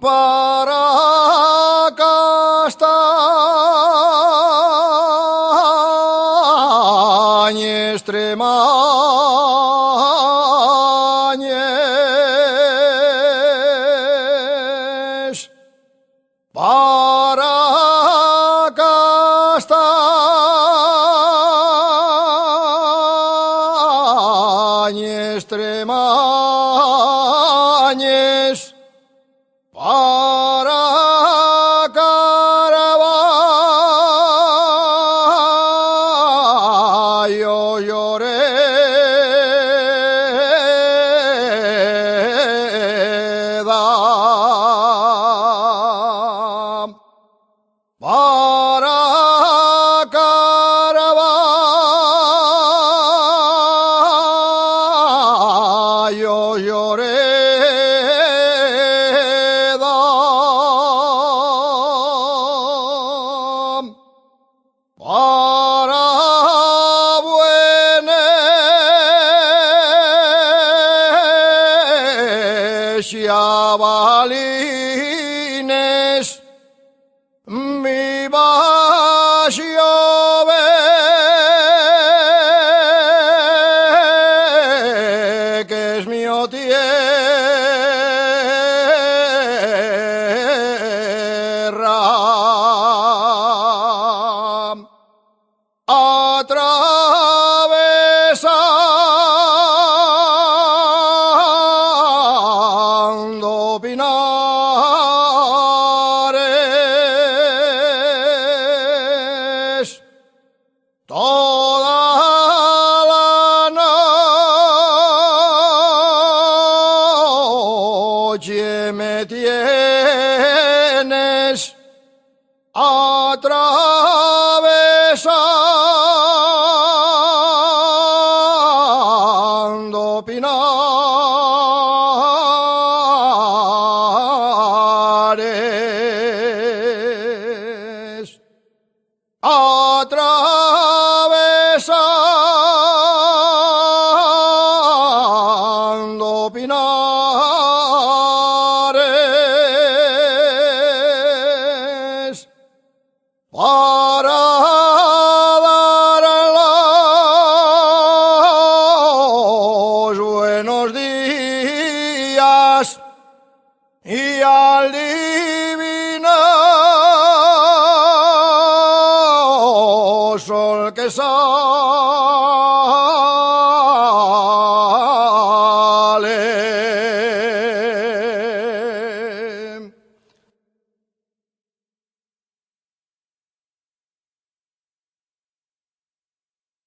para castaña extremañes, para castaña extremañes, para Caravaggio lloré para Caravaggio lloré para buenos jabalines mi vas llover, que es mi tierra, atravesando pinares, toda la noche me tienes atravesando pinares, atravesando pinares, para dar los buenos días y a